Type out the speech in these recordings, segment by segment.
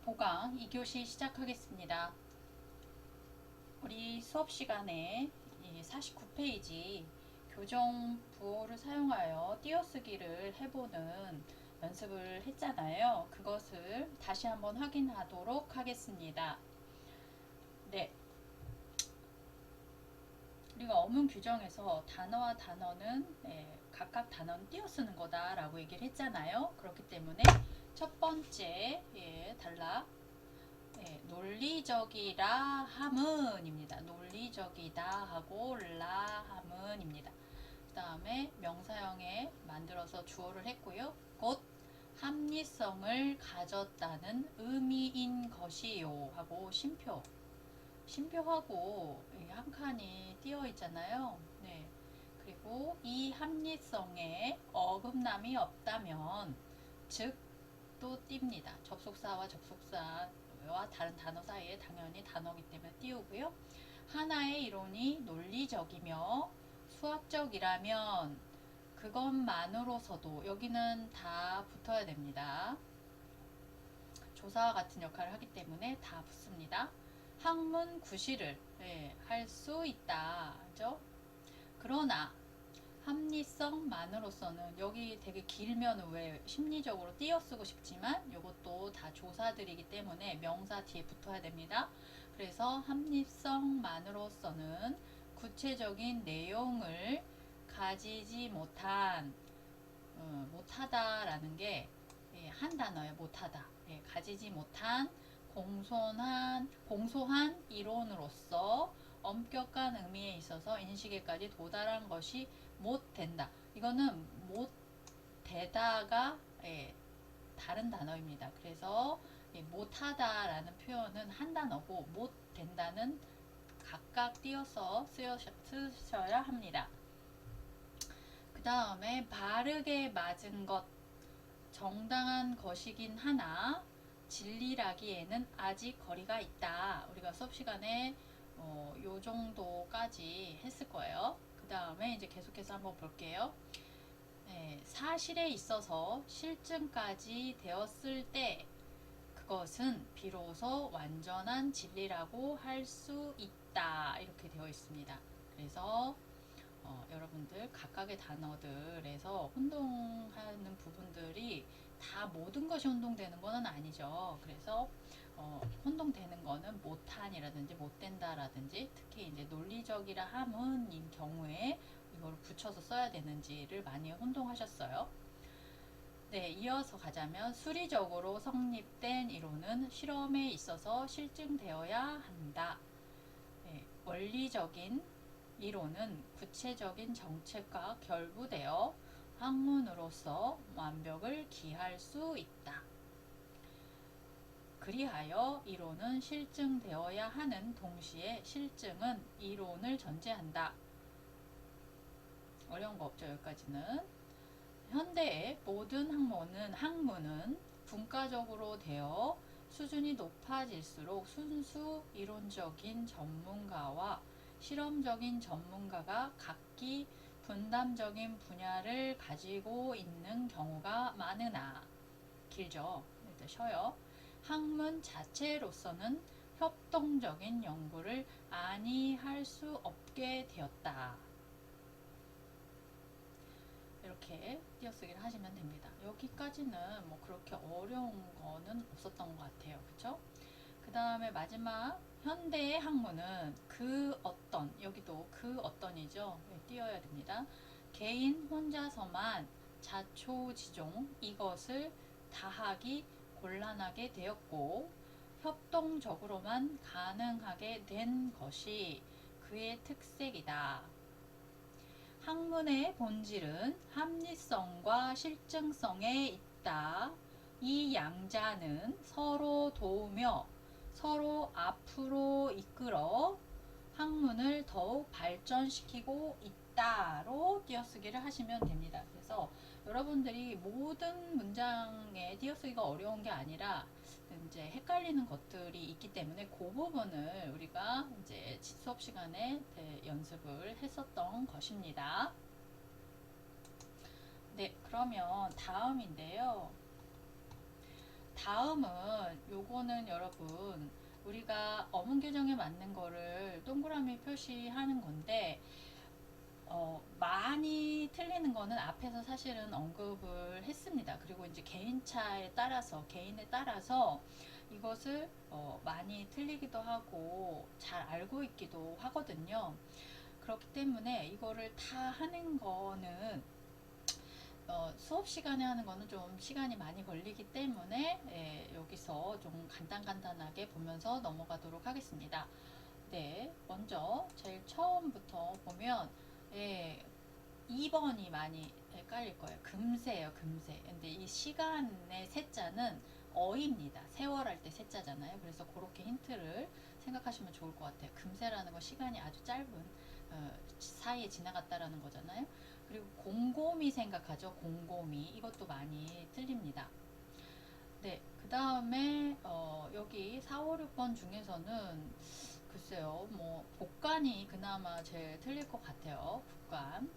보강 2교시 시작하겠습니다. 우리 수업 시간에 49페이지 교정 부호를 사용하여 띄어쓰기를 해보는 연습을 했잖아요. 그것을 다시 한번 확인하도록 하겠습니다. 네. 우리가 어문 규정에서 단어와 단어는 각각 단어는 띄어쓰는 거다라고 얘기를 했잖아요. 그렇기 때문에 첫 번째 단락 논리적이라 함은입니다. 논리적이다 하고 라 함은입니다. 그 다음에 명사형에 만들어서 주어를 했고요. 곧 합리성을 가졌다는 의미인 것이요 하고 심표하고 한 칸이 띄어 있잖아요. 네. 그리고 이 합리성에 어긋남이 없다면 즉 또 띄입니다. 접속사와 접속사와 다른 단어 사이에 당연히 단어이기 때문에 띄우고요. 하나의 이론이 논리적이며 수학적이라면 그것만으로서도 여기는 다 붙어야 됩니다. 조사와 같은 역할을 하기 때문에 다 붙습니다. 학문 구실을 할 수 있다. 그죠? 그러나 합리성만으로서는 여기 되게 길면 왜 심리적으로 띄어쓰고 싶지만 이것도 다 조사들이기 때문에 명사 뒤에 붙어야 됩니다. 그래서 합리성만으로서는 구체적인 내용을 가지지 못하다라는 게 한 단어예요. 못하다. 가지지 못한 공소한 이론으로서 엄격한 의미에 있어서 인식에까지 도달한 것이 못 된다. 이거는 못 되다가 다른 단어입니다. 그래서 못하다라는 표현은 한 단어고 못 된다는 각각 띄어서 쓰셔야 합니다. 그 다음에 바르게 맞은 것, 정당한 것이긴 하나 진리라기에는 아직 거리가 있다. 우리가 수업 시간에 요 정도까지 했을 거예요. 그 다음에 이제 계속해서 한번 볼게요. 사실에 있어서 실증까지 되었을 때 그것은 비로소 완전한 진리라고 할 수 있다. 이렇게 되어 있습니다. 그래서 여러분들 각각의 단어들에서 혼동하는 부분들이 다 모든 것이 혼동되는 것은 아니죠. 그래서 혼동되는 거는 못한이라든지 못된다라든지 특히 이제 논리적이라 함은인 경우에 이걸 붙여서 써야 되는지를 많이 혼동하셨어요. 네, 이어서 가자면 수리적으로 성립된 이론은 실험에 있어서 실증되어야 한다. 원리적인 이론은 구체적인 정책과 결부되어 학문으로서 완벽을 기할 수 있다. 그리하여 이론은 실증되어야 하는 동시에 실증은 이론을 전제한다. 어려운 거 없죠, 여기까지는. 현대의 모든 학문은 분과적으로 되어 수준이 높아질수록 순수 이론적인 전문가와 실험적인 전문가가 각기 분담적인 분야를 가지고 있는 경우가 많으나 길죠. 일단 쉬어요. 학문 자체로서는 협동적인 연구를 아니할 수 없게 되었다. 이렇게 띄어쓰기를 하시면 됩니다. 여기까지는 뭐 그렇게 어려운 거는 없었던 것 같아요. 그쵸? 그 다음에 마지막 현대의 학문은 그 어떤, 여기도 그 어떤이죠. 띄어야 됩니다. 개인 혼자서만 자초지종 이것을 다하기 곤란하게 되었고 협동적으로만 가능하게 된 것이 그의 특색이다. 학문의 본질은 합리성과 실증성에 있다. 이 양자는 서로 도우며 서로 앞으로 이끌어 학문을 더욱 발전시키고 있다로 띄어쓰기를 하시면 됩니다. 그래서 여러분들이 모든 문장에 띄어쓰기가 어려운 게 아니라 이제 헷갈리는 것들이 있기 때문에 그 부분을 우리가 이제 수업 시간에 연습을 했었던 것입니다. 네, 그러면 다음인데요. 다음은 요거는 여러분 우리가 어문 교정에 맞는 거를 동그라미 표시하는 건데 많이 틀리는 거는 앞에서 사실은 언급을 했습니다. 그리고 이제 개인차에 따라서 개인에 따라서 이것을 많이 틀리기도 하고 잘 알고 있기도 하거든요. 그렇기 때문에 이거를 다 하는 거는 수업 시간에 하는 거는 좀 시간이 많이 걸리기 때문에 여기서 좀 간단하게 보면서 넘어가도록 하겠습니다. 네, 먼저 제일 처음부터 보면 2번이 많이 헷갈릴 거예요. 금세예요, 금세. 근데 이 시간의 세자는 어입니다. 세월 할 때 세자잖아요. 그래서 그렇게 힌트를 생각하시면 좋을 것 같아요. 금세라는 건 시간이 아주 짧은 사이에 지나갔다라는 거잖아요. 그리고 곰곰이 생각하죠. 곰곰이. 이것도 많이 틀립니다. 네, 그 다음에 여기 4, 5, 6번 중에서는 글쎄요, 뭐 복간이 그나마 제일 틀릴 것 같아요. 복간.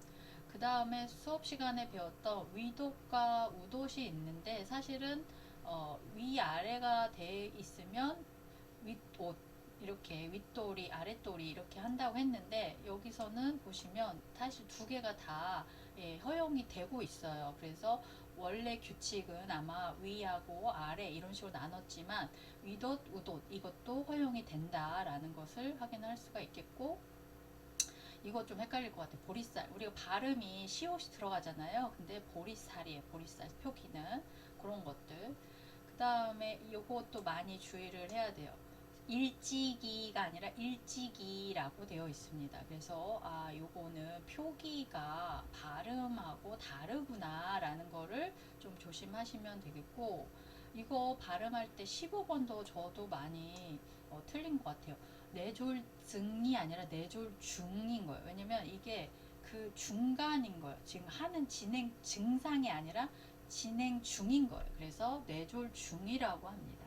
그 다음에 수업 시간에 배웠던 위독과 우독이 있는데 사실은 위아래가 돼 있으면 윗옷 이렇게 윗돌이 아랫돌이 이렇게 한다고 했는데 여기서는 보시면 사실 두 개가 다 허용이 되고 있어요. 그래서 원래 규칙은 아마 위하고 아래 이런 식으로 나눴지만 위옷, 우옷 이것도 허용이 된다라는 것을 확인할 수가 있겠고 이거 좀 헷갈릴 것 같아요. 보리쌀. 우리가 발음이 시옷이 들어가잖아요. 근데 보리쌀이에요. 보리쌀 표기는 그런 것들. 그 다음에 이것도 많이 주의를 해야 돼요. 일지기가 아니라 일지기라고 되어 있습니다. 그래서 요거는 표기가 발음하고 다르구나 라는 거를 좀 조심하시면 되겠고 이거 발음할 때 15번도 저도 많이 틀린 것 같아요. 뇌졸증이 아니라 뇌졸중인 거예요. 왜냐면 이게 그 중간인 거예요. 지금 하는 진행 증상이 아니라 진행 중인 거예요. 그래서 뇌졸중이라고 합니다.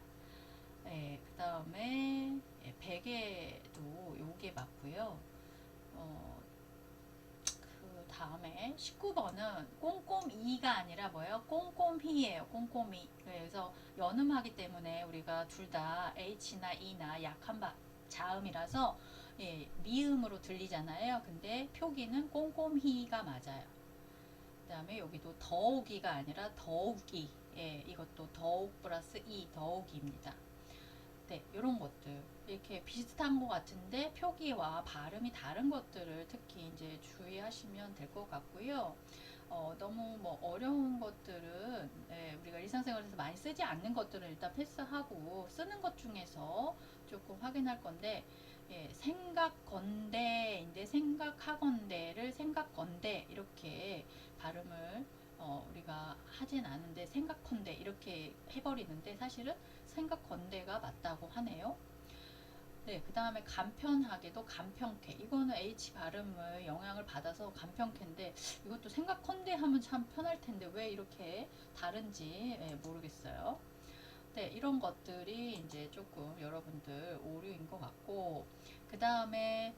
그 다음에 베개도 요게 맞고요. 그 다음에 19번은 꼼꼼이가 아니라 뭐예요? 꼼꼼히예요. 꼼꼼히. 그래서 연음하기 때문에 우리가 둘 다 H나 E나 약한 자음이라서 미음으로 들리잖아요. 근데 표기는 꼼꼼히가 맞아요. 그 다음에 여기도 더욱이가 아니라 더욱이. 이것도 더욱 플러스 이 더욱입니다. 네, 이런 것들 이렇게 비슷한 것 같은데 표기와 발음이 다른 것들을 특히 이제 주의하시면 될 것 같고요. 너무 뭐 어려운 것들은 우리가 일상생활에서 많이 쓰지 않는 것들은 일단 패스하고 쓰는 것 중에서 조금 확인할 건데 생각건대인데 생각하건대를 생각건대 이렇게 발음을 우리가 하진 않은데 생각컨대 이렇게 해버리는데 사실은 생각건대가 맞다고 하네요. 네, 그 다음에 간편하게도 간편케. 이거는 H 발음을 영향을 받아서 간편케인데 이것도 생각컨대 하면 참 편할 텐데 왜 이렇게 다른지 모르겠어요. 네, 이런 것들이 이제 조금 여러분들 오류인 것 같고 그 다음에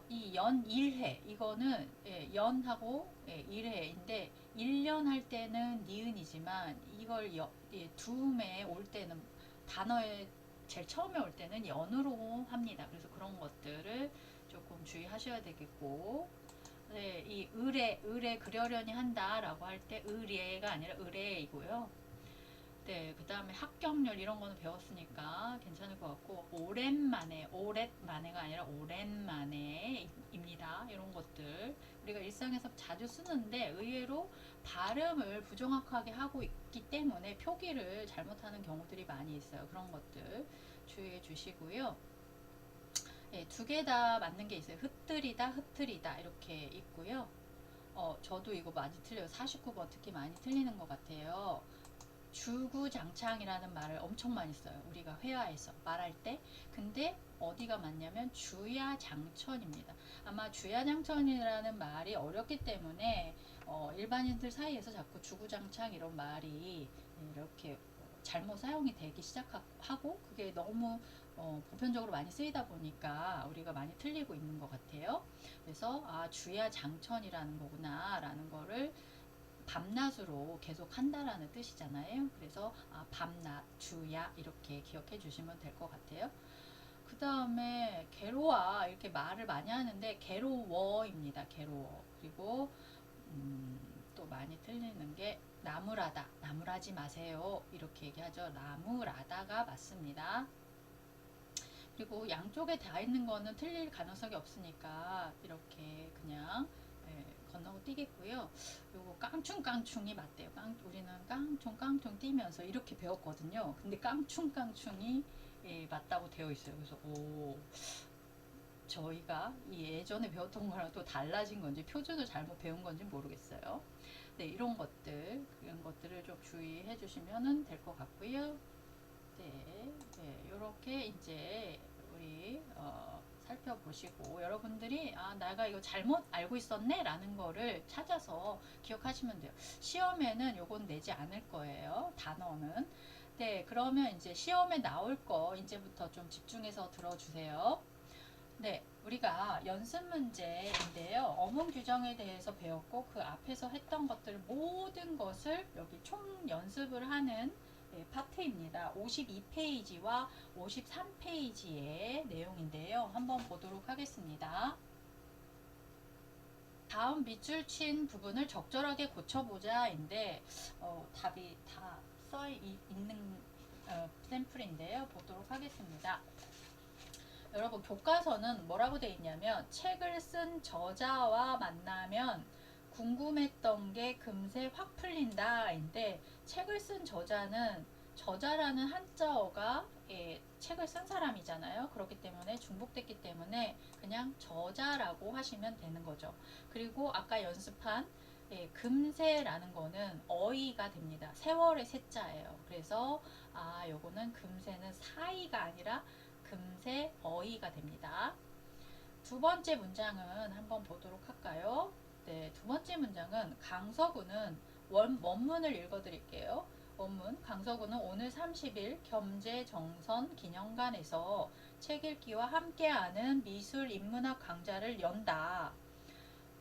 이 연일회 이거는 연하고 일회인데 1년 할 때는 니은이지만 이걸 두음에 올 때는 단어에 제일 처음에 올 때는 연으로 합니다. 그래서 그런 것들을 조금 주의하셔야 되겠고 네, 이 의뢰 그려려니 한다라고 할 때 의뢰가 아니라 의뢰이고요. 네, 그 다음에 합격률 이런 거는 배웠으니까 괜찮을 것 같고 오랜만에가 아니라 오랜만에입니다. 이런 것들 우리가 일상에서 자주 쓰는데 의외로 발음을 부정확하게 하고 있기 때문에 표기를 잘못하는 경우들이 많이 있어요. 그런 것들 주의해 주시고요. 두 개 다 맞는 게 있어요. 흐트리다 이렇게 있고요. 저도 이거 많이 틀려요. 49번 특히 많이 틀리는 것 같아요. 주구장창이라는 말을 엄청 많이 써요. 우리가 회화에서 말할 때. 근데 어디가 맞냐면 주야장천입니다. 아마 주야장천이라는 말이 어렵기 때문에 일반인들 사이에서 자꾸 주구장창 이런 말이 이렇게 잘못 사용이 되기 시작하고 그게 너무 보편적으로 많이 쓰이다 보니까 우리가 많이 틀리고 있는 것 같아요. 그래서 주야장천이라는 거구나 라는 거를 밤낮으로 계속 한다라는 뜻이잖아요. 그래서 밤낮, 주야 이렇게 기억해 주시면 될 것 같아요. 그 다음에 괴로워 이렇게 말을 많이 하는데 괴로워입니다. 괴로워. 그리고 또 많이 틀리는 게 나무라다, 나무라지 마세요 이렇게 얘기하죠. 나무라다가 맞습니다. 그리고 양쪽에 다 있는 거는 틀릴 가능성이 없으니까 이렇게 그냥 건너고 뛰겠고요. 요거 깡충깡충이 맞대요. 우리는 깡충깡충 뛰면서 이렇게 배웠거든요. 근데 깡충깡충이 맞다고 되어 있어요. 그래서 저희가 예전에 배웠던 거랑 또 달라진 건지 표준을 잘못 배운 건지 모르겠어요. 네, 이런 것들을 좀 주의해 주시면 될 것 같고요. 네, 이렇게 이제 우리 살펴보시고 여러분들이 내가 이거 잘못 알고 있었네 라는 거를 찾아서 기억하시면 돼요. 시험에는 요건 내지 않을 거예요. 단어는. 네, 그러면 이제 시험에 나올 거 이제부터 좀 집중해서 들어주세요. 네, 우리가 연습 문제인데요. 어문 규정에 대해서 배웠고 그 앞에서 했던 것들 모든 것을 여기 총 연습을 하는 파트입니다. 52페이지와 53페이지의 내용인데요. 한번 보도록 하겠습니다. 다음 밑줄 친 부분을 적절하게 고쳐보자인데 답이 다 써 있는 샘플인데요. 보도록 하겠습니다. 여러분 교과서는 뭐라고 되어 있냐면 책을 쓴 저자와 만나면 궁금했던 게 금세 확 풀린다인데 책을 쓴 저자는 저자라는 한자어가 책을 쓴 사람이잖아요. 그렇기 때문에 중복됐기 때문에 그냥 저자라고 하시면 되는 거죠. 그리고 아까 연습한 금세라는 거는 어이가 됩니다. 세월의 세자예요. 그래서 요거는 금세는 사이가 아니라 금세 어이가 됩니다. 두 번째 문장은 한번 보도록 할까요? 네, 두 번째 문장은 강서구는 원문을 읽어드릴게요. 원문 강서구는 오늘 30일 겸재정선 기념관에서 책 읽기와 함께하는 미술 인문학 강좌를 연다.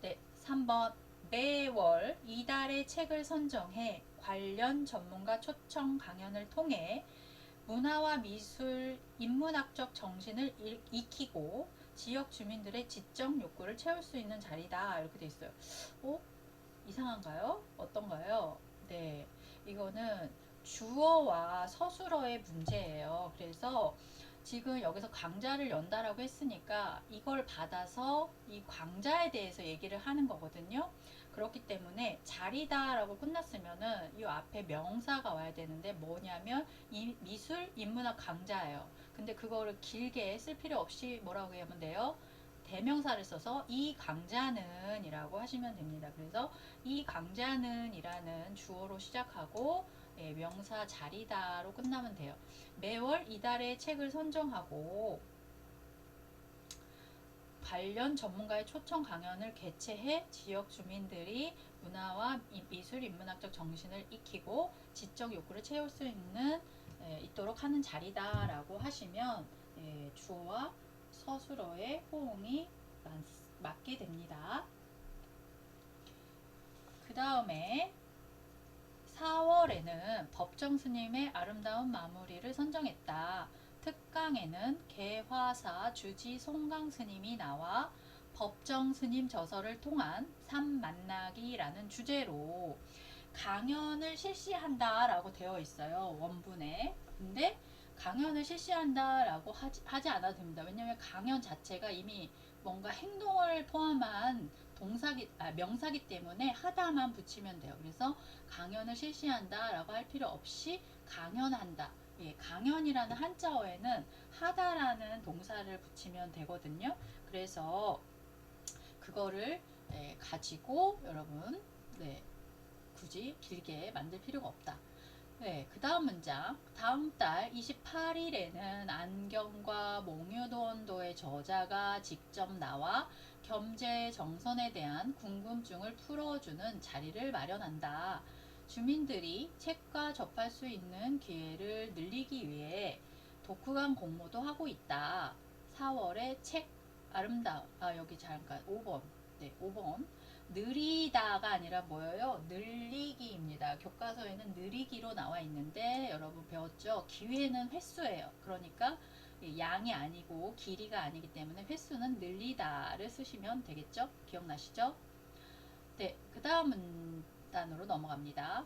네, 3번 매월 이달의 책을 선정해 관련 전문가 초청 강연을 통해 문화와 미술, 인문학적 정신을 익히고 지역 주민들의 지적 욕구를 채울 수 있는 자리다. 이렇게 돼 있어요. 이상한가요? 어떤가요? 네, 이거는 주어와 서술어의 문제예요. 그래서 지금 여기서 강좌를 연다라고 했으니까 이걸 받아서 이 강좌에 대해서 얘기를 하는 거거든요. 그렇기 때문에 자리다라고 끝났으면은 이 앞에 명사가 와야 되는데 뭐냐면 이 미술 인문학 강좌예요. 근데 그거를 길게 쓸 필요 없이 뭐라고 하면 돼요? 대명사를 써서 이 강좌는 이라고 하시면 됩니다. 그래서 이 강좌는 이라는 주어로 시작하고 명사 자리다로 끝나면 돼요. 매월 이달의 책을 선정하고 관련 전문가의 초청 강연을 개최해 지역 주민들이 문화와 미술 인문학적 정신을 익히고 지적 욕구를 채울 수 있도록 하는 자리다라고 하시면 주어와 서술어의 호응이 맞게 됩니다. 그 다음에 4월에는 법정 스님의 아름다운 마무리를 선정했다. 특강에는 개화사 주지 송강 스님이 나와 법정 스님 저서를 통한 삶 만나기라는 주제로 강연을 실시한다 라고 되어 있어요. 원문에. 근데 강연을 실시한다 라고 하지 않아도 됩니다. 왜냐하면 강연 자체가 이미 뭔가 행동을 포함한 명사기 때문에 하다만 붙이면 돼요. 그래서 강연을 실시한다 라고 할 필요 없이 강연한다. 강연이라는 한자어에는 하다라는 동사를 붙이면 되거든요. 그래서 그거를 가지고 여러분 굳이 길게 만들 필요가 없다. 그 다음 문장. 다음 달 28일에는 안경과 몽유도원도의 저자가 직접 나와 겸재정선에 대한 궁금증을 풀어주는 자리를 마련한다. 주민들이 책과 접할 수 있는 기회를 늘리기 위해 독후감 공모도 하고 있다. 4월에 책 여기 잠깐 5번. 5번. 느리다가 아니라 뭐예요? 늘리기입니다. 교과서에는 느리기로 나와 있는데 여러분 배웠죠? 기회는 횟수예요. 그러니까 양이 아니고 길이가 아니기 때문에 횟수는 늘리다를 쓰시면 되겠죠? 기억나시죠? 네, 그 다음 문단으로 넘어갑니다.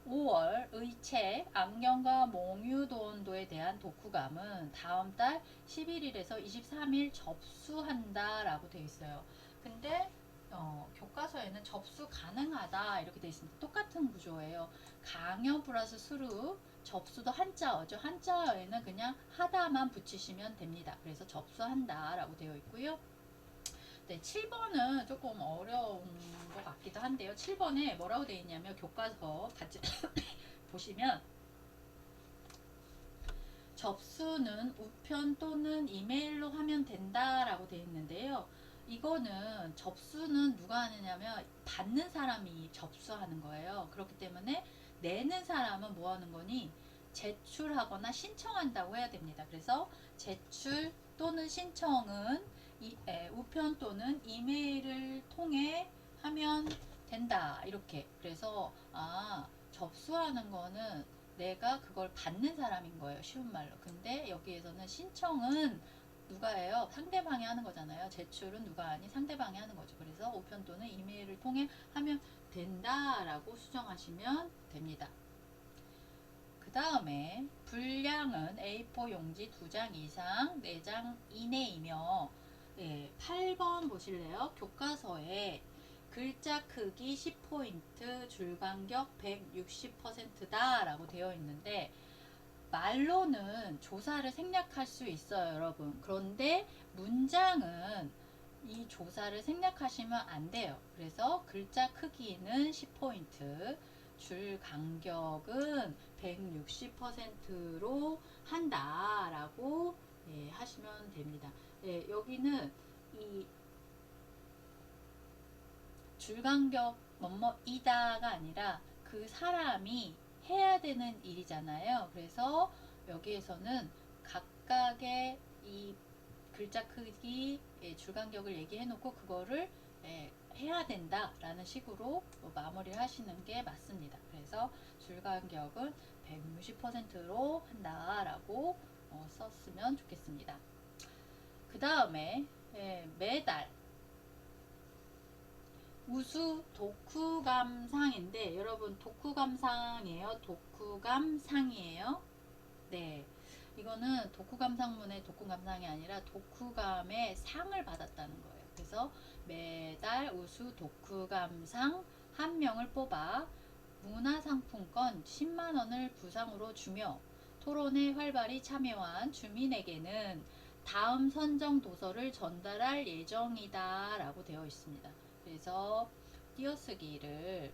5월 의책 악령과 몽유도원도에 대한 독후감은 다음 달 11일에서 23일 접수한다 라고 되어 있어요. 근데 교과서에는 접수 가능하다 이렇게 되어 있습니다. 똑같은 구조예요. 강연 플러스 수루, 접수도 한자어죠. 한자어에는 그냥 하다만 붙이시면 됩니다. 그래서 접수한다 라고 되어 있고요. 네, 7번은 조금 어려운 것 같기도 한데요. 7번에 뭐라고 되어 있냐면 교과서 같이 보시면 접수는 우편 또는 이메일로 하면 된다라고 되어 있는데요. 이거는 접수는 누가 하느냐면 받는 사람이 접수하는 거예요. 그렇기 때문에 내는 사람은 뭐 하는 거니? 제출하거나 신청한다고 해야 됩니다. 그래서 제출 또는 신청은 우편 또는 이메일을 통해 하면 된다. 이렇게. 그래서 접수하는 거는 내가 그걸 받는 사람인 거예요. 쉬운 말로. 근데 여기에서는 신청은 누가 해요? 상대방이 하는 거잖아요. 제출은 누가 하니? 상대방이 하는 거죠. 그래서 우편 또는 이메일을 통해 하면 된다라고 수정하시면 됩니다. 그 다음에 분량은 A4 용지 2장 이상 4장 이내이며 8번 보실래요? 교과서에 글자 크기 10포인트, 줄간격 160%다 라고 되어 있는데 말로는 조사를 생략할 수 있어요, 여러분. 그런데 문장은 이 조사를 생략하시면 안 돼요. 그래서 글자 크기는 10포인트, 줄 간격은 160%로 한다라고 하시면 됩니다. 여기는 이 줄간격 뭐뭐이다가 아니라 그 사람이 해야 되는 일이잖아요. 그래서 여기에서는 각각의 이 글자 크기, 줄간격을 얘기해 놓고 그거를 해야 된다라는 식으로 마무리를 하시는 게 맞습니다. 그래서 줄간격은 160%로 한다라고 썼으면 좋겠습니다. 그 다음에 매달 우수 독후감상인데 여러분 독후감상이에요? 독후감상이에요? 네. 이거는 독후감상문의 독후감상이 아니라 독후감의 상을 받았다는 거예요. 그래서 매달 우수 독후감상 한 명을 뽑아 문화상품권 10만원을 부상으로 주며 토론에 활발히 참여한 주민에게는 다음 선정 도서를 전달할 예정이다 라고 되어 있습니다. 그래서 띄어쓰기를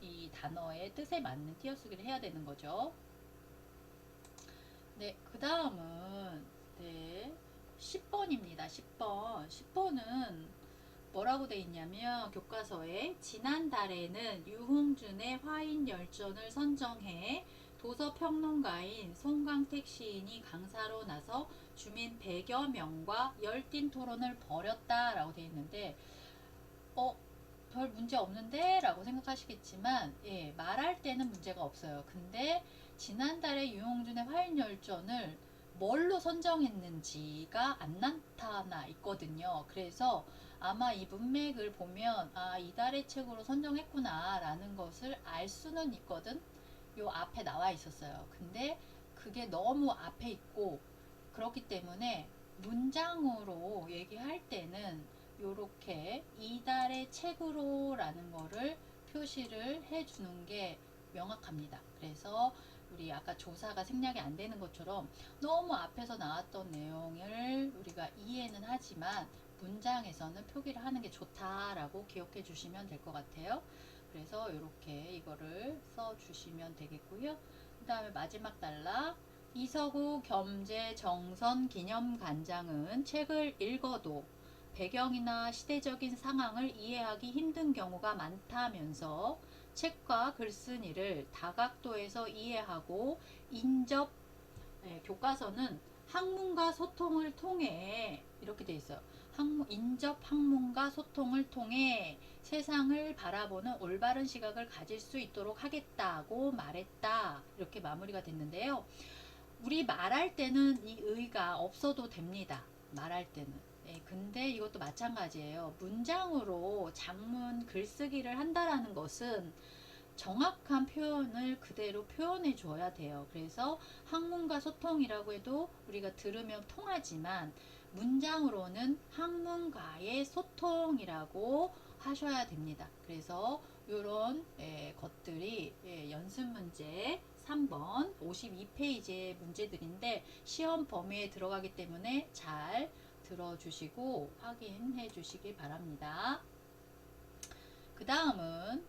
이 단어의 뜻에 맞는 띄어쓰기를 해야 되는 거죠. 네, 그 다음은 10번입니다. 10번. 10번은 뭐라고 돼 있냐면 교과서에 지난달에는 유흥준의 화인열전을 선정해 도서평론가인 송광택 시인이 강사로 나서 주민 100여 명과 열띤 토론을 벌였다라고 돼 있는데 별 문제 없는데? 라고 생각하시겠지만 말할 때는 문제가 없어요. 근데 지난달에 유홍준의 화인열전을 뭘로 선정했는지가 안 나타나 있거든요. 그래서 아마 이 문맥을 보면 이달의 책으로 선정했구나 라는 것을 알 수는 있거든. 요 앞에 나와 있었어요. 근데 그게 너무 앞에 있고 그렇기 때문에 문장으로 얘기할 때는 요렇게 이달의 책으로 라는 거를 표시를 해주는 게 명확합니다. 그래서 우리 아까 조사가 생략이 안 되는 것처럼 너무 앞에서 나왔던 내용을 우리가 이해는 하지만 문장에서는 표기를 하는 게 좋다라고 기억해 주시면 될 것 같아요. 그래서 이렇게 이거를 써 주시면 되겠고요. 그 다음에 마지막 단락 이서구 겸재 정선 기념관장은 책을 읽어도 배경이나 시대적인 상황을 이해하기 힘든 경우가 많다면서 책과 글쓴이를 다각도에서 이해하고 인접 교과서는 학문과 소통을 통해 이렇게 돼 있어요. 인접 학문과 소통을 통해 세상을 바라보는 올바른 시각을 가질 수 있도록 하겠다고 말했다. 이렇게 마무리가 됐는데요. 우리 말할 때는 이 의가 없어도 됩니다. 말할 때는. 예, 근데 이것도 마찬가지예요. 문장으로 장문 글쓰기를 한다라는 것은 정확한 표현을 그대로 표현해 줘야 돼요. 그래서 학문과 소통이라고 해도 우리가 들으면 통하지만 문장으로는 학문과의 소통이라고 하셔야 됩니다. 그래서 이런 것들이 연습 문제 3번 52페이지의 문제들인데 시험 범위에 들어가기 때문에 잘 들어주시고 확인해 주시기 바랍니다. 그 다음은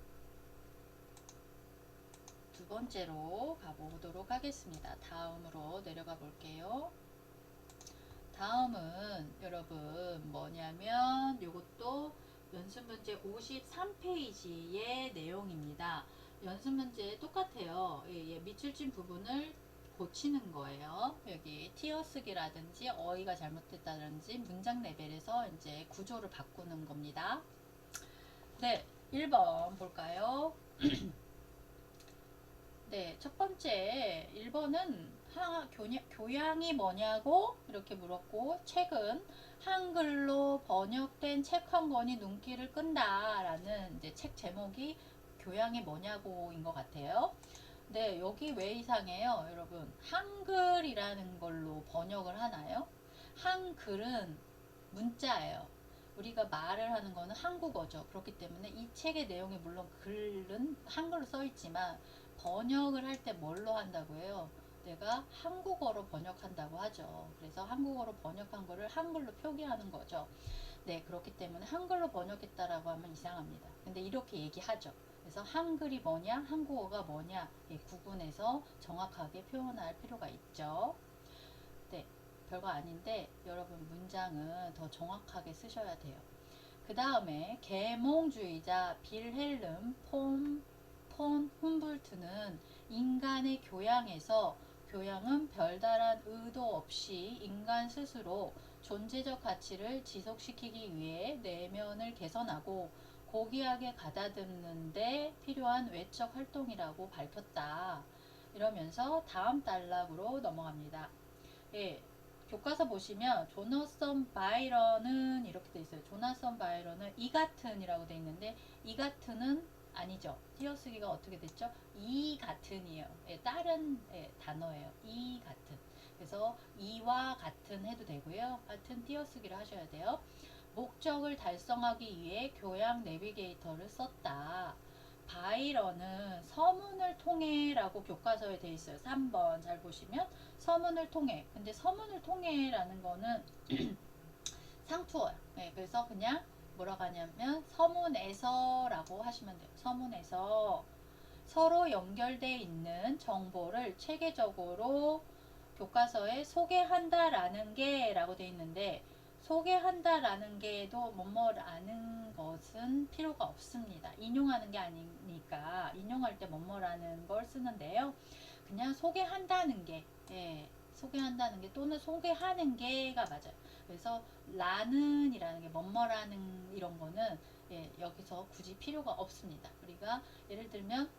두 번째로 가보도록 하겠습니다. 다음으로 내려가 볼게요. 다음은 여러분 뭐냐면 이것도 연습문제 53페이지의 내용입니다. 연습문제 똑같아요. 밑줄진 부분을 고치는 거예요. 여기 띄어쓰기라든지 어휘가 잘못됐다든지 문장 레벨에서 이제 구조를 바꾸는 겁니다. 네, 1번 볼까요? 네, 첫 번째 1번은 교양이 뭐냐고 이렇게 물었고, 책은 한글로 번역된 책 한 권이 눈길을 끈다 라는 이제 책 제목이 교양이 뭐냐고인 것 같아요. 네, 여기 왜 이상해요? 여러분, 한글이라는 걸로 번역을 하나요? 한글은 문자예요. 우리가 말을 하는 거는 한국어죠. 그렇기 때문에 이 책의 내용이 물론 글은 한글로 써 있지만 번역을 할 때 뭘로 한다고 해요? 내가 한국어로 번역한다고 하죠. 그래서 한국어로 번역한 거를 한글로 표기하는 거죠. 네, 그렇기 때문에 한글로 번역했다라고 하면 이상합니다. 근데 이렇게 얘기하죠. 그래서 한글이 뭐냐, 한국어가 뭐냐 구분해서 정확하게 표현할 필요가 있죠. 네, 별거 아닌데 여러분 문장은 더 정확하게 쓰셔야 돼요. 그 다음에 계몽주의자 빌헬름 폰 훔볼트는 인간의 교양에서 교양은 별다른 의도 없이 인간 스스로 존재적 가치를 지속시키기 위해 내면을 개선하고 고귀하게 가다듬는 데 필요한 외적 활동이라고 밝혔다. 이러면서 다음 단락으로 넘어갑니다. 예, 교과서 보시면 조나선 바이런은 이렇게 돼 있어요. 조나선 바이런은 이 같은이라고 돼 있는데 이 같은은 아니죠. 띄어쓰기가 어떻게 됐죠? 이 같은이에요. 예, 다른 단어예요. 이 같은. 그래서 이와 같은 해도 되고요. 같은 띄어쓰기를 하셔야 돼요. 목적을 달성하기 위해 교양 내비게이터를 썼다. 바이런은 서문을 통해라고 교과서에 돼 있어요. 3번 잘 보시면 서문을 통해. 근데 서문을 통해라는 거는 상투어요. 네, 그래서 그냥 뭐라고 하냐면 서문에서라고 하시면 돼요. 서문에서 서로 연결되어 있는 정보를 체계적으로 교과서에 소개한다라는 게 라고 되어 있는데 소개한다라는 게도 뭐뭐라는 것은 필요가 없습니다. 인용하는 게 아니니까 인용할 때 뭐뭐라는 걸 쓰는데요. 그냥 소개한다는 게 소개한다는 게 또는 소개하는 게가 맞아요. 그래서 라는 이라는 게 뭐뭐라는 이런 거는 여기서 굳이 필요가 없습니다. 우리가 예를 들면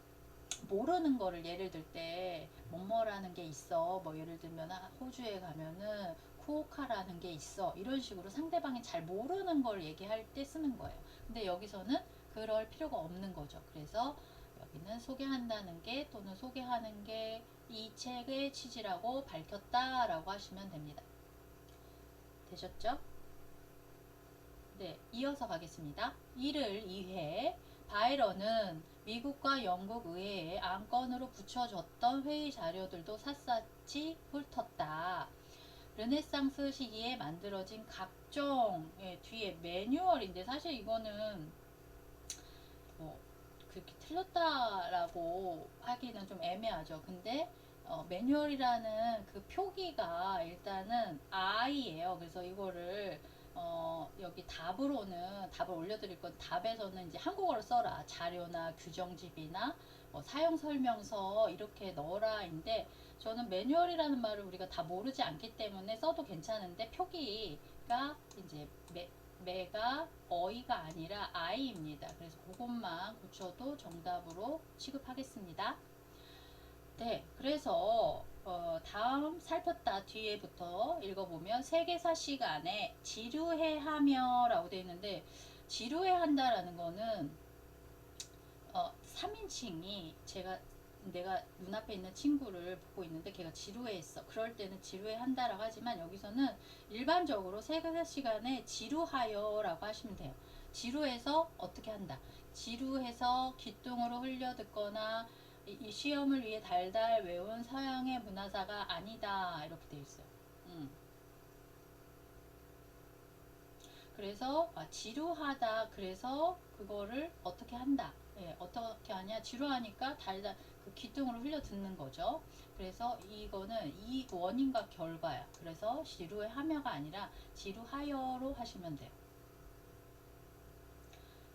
모르는 거를 예를 들 때 뭐뭐라는 게 있어. 뭐 예를 들면 호주에 가면은 쿠오카라는 게 있어. 이런 식으로 상대방이 잘 모르는 걸 얘기할 때 쓰는 거예요. 근데 여기서는 그럴 필요가 없는 거죠. 그래서 여기는 소개한다는 게 또는 소개하는 게 이 책의 취지라고 밝혔다라고 하시면 됩니다. 되셨죠? 네, 이어서 가겠습니다. 이를 위해 바이런은 미국과 영국 의회에 안건으로 붙여줬던 회의 자료들도 샅샅이 훑었다. 르네상스 시기에 만들어진 각종 뒤에 매뉴얼인데 사실 이거는 뭐 그렇게 틀렸다라고 하기는 좀 애매하죠. 근데 매뉴얼이라는 그 표기가 일단은 I예요. 그래서 이거를 여기 답을 올려드릴 건 답에서는 이제 한국어로 써라. 자료나 규정집이나 뭐 사용설명서 이렇게 넣어라인데 저는 매뉴얼이라는 말을 우리가 다 모르지 않기 때문에 써도 괜찮은데 표기 매가 이제 매가 어이가 아니라 아이입니다. 그래서 그것만 고쳐도 정답으로 취급하겠습니다. 네, 그래서 다음 살폈다 뒤에부터 읽어보면 세계사 시간에 지루해 하며 라고 되어 있는데, 지루해 한다라는 거는 3인칭이 내가 눈앞에 있는 친구를 보고 있는데 걔가 지루해 했어. 그럴 때는 지루해 한다라고 하지만, 여기서는 일반적으로 세계사 시간에 지루하여 라고 하시면 돼요. 지루해서 어떻게 한다. 지루해서 귓등으로 흘려듣거나 이 시험을 위해 달달 외운 서양의 문화사가 아니다, 이렇게 되어 있어요. 그래서 지루하다. 그래서 그거를 어떻게 한다. 예, 어떻게 하냐. 지루하니까 달달 그 귀등으로 흘려 듣는 거죠. 그래서 이거는 이 원인과 결과야. 그래서 지루해 하며가 아니라 지루하여로 하시면 돼요.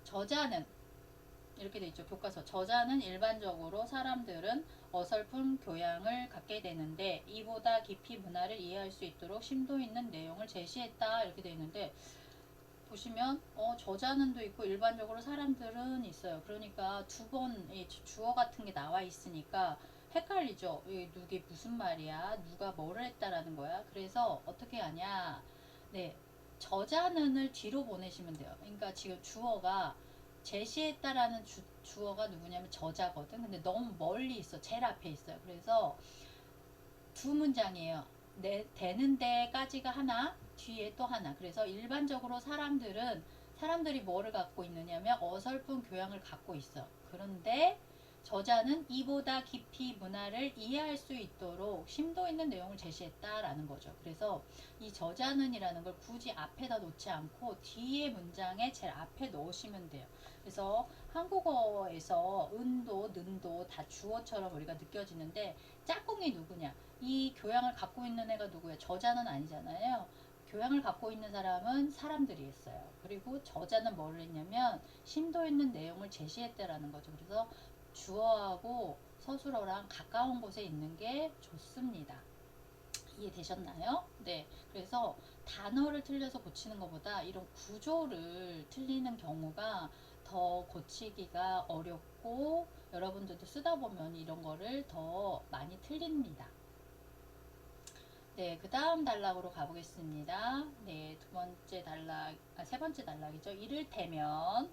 저자는 이렇게 돼 있죠. 교과서. 저자는 일반적으로 사람들은 어설픈 교양을 갖게 되는데 이보다 깊이 문화를 이해할 수 있도록 심도 있는 내용을 제시했다, 이렇게 돼 있는데, 보시면 저자는도 있고 일반적으로 사람들은 있어요. 그러니까 두 번 주어 같은 게 나와 있으니까 헷갈리죠. 이게 무슨 말이야? 누가 뭐를 했다라는 거야? 그래서 어떻게 하냐? 네, 저자는을 뒤로 보내시면 돼요. 그러니까 지금 주어가 제시했다라는 주어가 누구냐면 저자거든. 근데 너무 멀리 있어. 제일 앞에 있어요. 그래서 두 문장이에요. 되는 데까지가 하나, 뒤에 또 하나. 그래서 일반적으로 사람들이 뭐를 갖고 있느냐면 어설픈 교양을 갖고 있어. 그런데 저자는 이보다 깊이 문화를 이해할 수 있도록 심도 있는 내용을 제시했다라는 거죠. 그래서 이 저자는이라는 걸 굳이 앞에다 놓지 않고 뒤에 문장에 제일 앞에 넣으시면 돼요. 그래서 한국어에서 은도, 는도 다 주어처럼 우리가 느껴지는데, 짝꿍이 누구냐? 이 교양을 갖고 있는 애가 누구야? 저자는 아니잖아요. 교양을 갖고 있는 사람은 사람들이 했어요. 그리고 저자는 뭘 했냐면 심도 있는 내용을 제시했다라는 거죠. 그래서 주어하고 서술어랑 가까운 곳에 있는 게 좋습니다. 이해되셨나요? 네. 그래서 단어를 틀려서 고치는 것보다 이런 구조를 틀리는 경우가 더 고치기가 어렵고, 여러분들도 쓰다 보면 이런 거를 더 많이 틀립니다. 네, 그 다음 단락으로 가보겠습니다. 네, 세 번째 단락이죠. 이를테면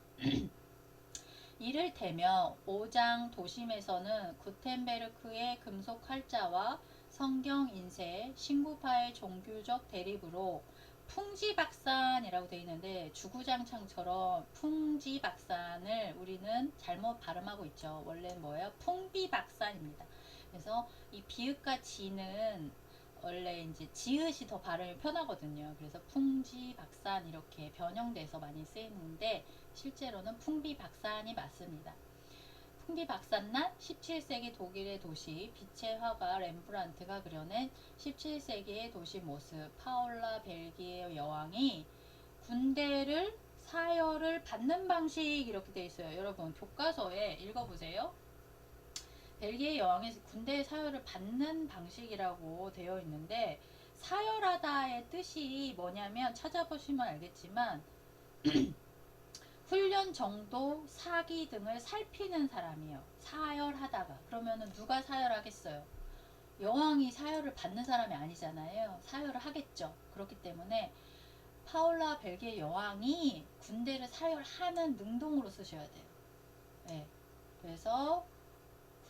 5장 도심에서는 구텐베르크의 금속 활자와 성경 인쇄, 신구파의 종교적 대립으로 풍지박산이라고 되어 있는데, 주구장창처럼 풍지박산을 우리는 잘못 발음하고 있죠. 원래는 뭐예요? 풍비박산입니다. 그래서 이 비읍과 지는 원래 이제 지읒이 더 발음이 편하거든요. 그래서 풍지박산 이렇게 변형돼서 많이 쓰이는데, 실제로는 풍비박산이 맞습니다. 풍비박산난 17세기 독일의 도시, 빛의 화가 렘브란트가 그려낸 17세기의 도시 모습, 파올라 벨기에 여왕이 군대를 사열을 받는 방식, 이렇게 되어 있어요. 여러분 교과서에 읽어보세요. 벨기에 여왕이 군대 사열을 받는 방식이라고 되어 있는데, 사열하다의 뜻이 뭐냐면 찾아보시면 알겠지만 훈련 정도, 사기 등을 살피는 사람이에요. 사열하다가. 그러면은 누가 사열하겠어요? 여왕이 사열을 받는 사람이 아니잖아요. 사열을 하겠죠. 그렇기 때문에 파울라 벨기에 여왕이 군대를 사열하는 능동으로 쓰셔야 돼요. 네. 그래서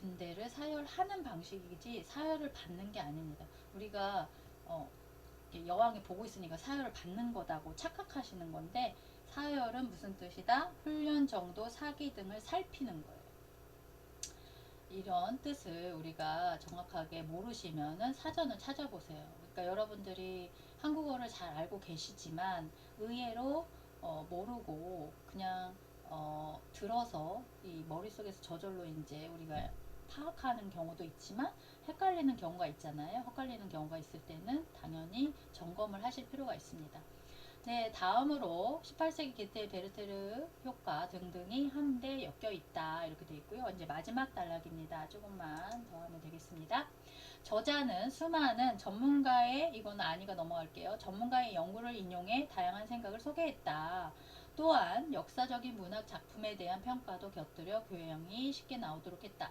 군대를 사열하는 방식이지 사열을 받는 게 아닙니다. 우리가 여왕이 보고 있으니까 사열을 받는 거다고 착각하시는 건데, 사열은 무슨 뜻이다? 훈련 정도, 사기 등을 살피는 거예요. 이런 뜻을 우리가 정확하게 모르시면은 사전을 찾아보세요. 그러니까 여러분들이 한국어를 잘 알고 계시지만 의외로 모르고 그냥 들어서 이 머릿속에서 저절로 이제 우리가 파악하는 경우도 있지만 헷갈리는 경우가 있잖아요. 헷갈리는 경우가 있을 때는 당연히 점검을 하실 필요가 있습니다. 네, 다음으로 18세기 게테 베르테르 효과 등등이 한데 엮여 있다, 이렇게 되어 있고요. 이제 마지막 단락입니다. 조금만 더 하면 되겠습니다. 저자는 수많은 전문가의, 이거는 아니가 넘어갈게요. 전문가의 연구를 인용해 다양한 생각을 소개했다. 또한 역사적인 문학 작품에 대한 평가도 곁들여 교양이 쉽게 나오도록 했다.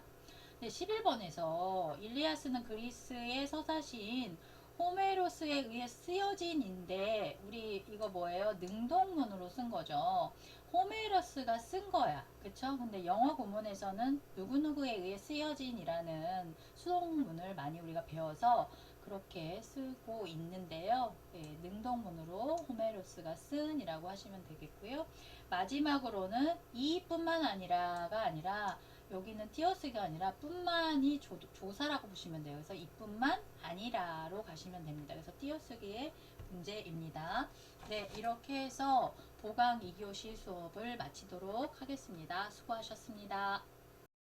네, 11번에서 일리아스는 그리스의 서사시인 호메로스에 의해 쓰여진인데 우리 이거 뭐예요? 능동문으로 쓴 거죠. 호메로스가 쓴 거야. 그쵸? 근데 영어 구문에서는 누구누구에 의해 쓰여진이라는 수동문을 많이 우리가 배워서 그렇게 쓰고 있는데요. 네, 능동문으로 호메로스가 쓴이라고 하시면 되겠고요. 마지막으로는 이뿐만 아니라가 아니라 여기는 띄어쓰기가 아니라 뿐만이 조사라고 보시면 돼요. 그래서 이뿐만 아니라로 가시면 됩니다. 그래서 띄어쓰기의 문제입니다. 네, 이렇게 해서 보강 2교시 수업을 마치도록 하겠습니다. 수고하셨습니다.